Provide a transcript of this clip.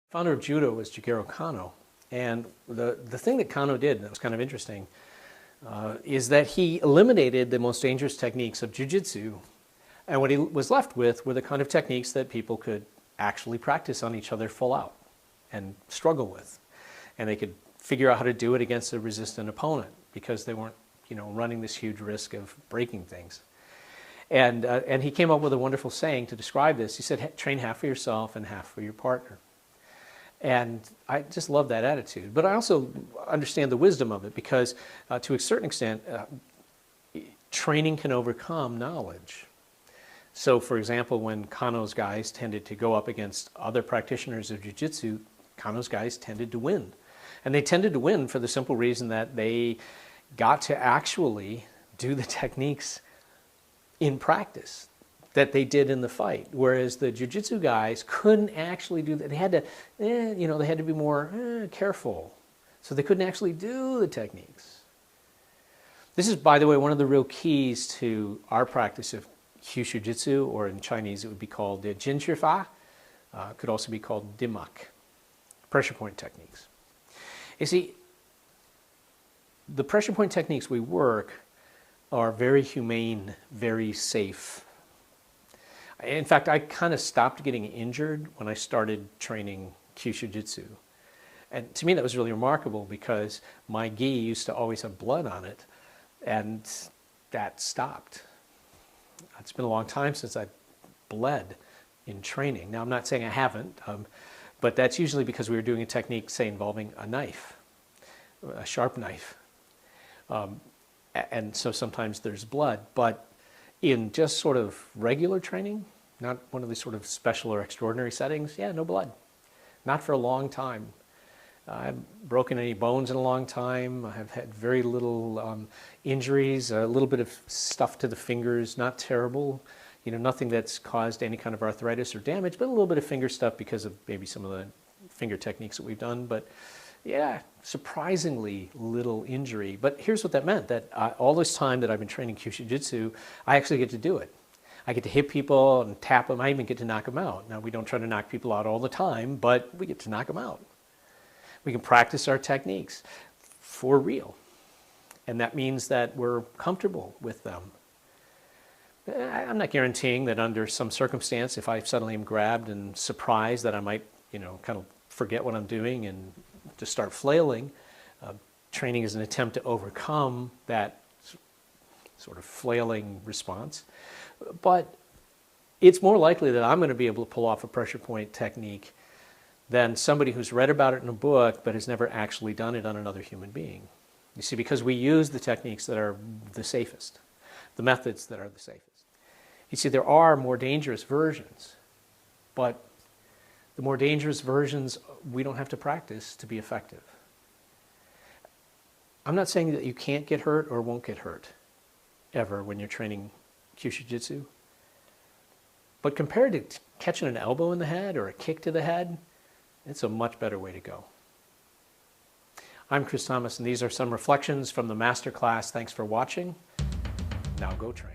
Founder of Judo was Jigaro Kano, and the thing that Kano did that was kind of interesting is that he eliminated the most dangerous techniques of jiu-jitsu, and what he was left with were the kind of techniques that people could actually practice on each other full out and struggle with, and they could figure out how to do it against a resistant opponent because they weren't, running this huge risk of breaking things. And he came up with a wonderful saying to describe this. He said, train half for yourself and half for your partner. And I just love that attitude. But I also understand the wisdom of it because to a certain extent, training can overcome knowledge. So for example, when Kano's guys tended to go up against other practitioners of jiu-jitsu, Kano's guys tended to win. And they tended to win for the simple reason that they got to actually do the techniques in practice that they did in the fight, whereas the jiu-jitsu guys couldn't actually do that. They had to, they had to be more careful, so they couldn't actually do the techniques. This is, by the way, one of the real keys to our practice of kyusho-jitsu, or in Chinese it would be called jinshi-fa, could also be called dimak, pressure point techniques. You see, the pressure point techniques we work are very humane, very safe. In fact, I kind of stopped getting injured when I started training kyusho-jitsu. And to me that was really remarkable because my gi used to always have blood on it, and that stopped. It's been a long time since I've bled in training. Now I'm not saying I haven't, but that's usually because we were doing a technique, say, involving a knife, a sharp knife. And so sometimes there's blood, but in just sort of regular training, not one of these sort of special or extraordinary settings, yeah, no blood. Not for a long time. I haven't broken any bones in a long time. I have had very little injuries, a little bit of stuff to the fingers, not terrible. Nothing that's caused any kind of arthritis or damage, but a little bit of finger stuff because of maybe some of the finger techniques that we've done. But yeah, surprisingly little injury. But here's what that meant, that all this time that I've been training kyusho-jitsu, I actually get to do it. I get to hit people and tap them. I even get to knock them out. Now, we don't try to knock people out all the time, but we get to knock them out. We can practice our techniques for real. And that means that we're comfortable with them. I'm not guaranteeing that under some circumstance, if I suddenly am grabbed and surprised, that I might, kind of forget what I'm doing and just start flailing. Training is an attempt to overcome that sort of flailing response. But it's more likely that I'm going to be able to pull off a pressure point technique than somebody who's read about it in a book but has never actually done it on another human being. You see, because we use the techniques that are the safest, the methods that are the safest. You see, there are more dangerous versions, but the more dangerous versions we don't have to practice to be effective. I'm not saying that you can't get hurt or won't get hurt ever when you're training kyusho-jitsu, but compared to catching an elbow in the head or a kick to the head, it's a much better way to go. I'm Chris Thomas, and these are some reflections from the masterclass. Thanks for watching. Now go train.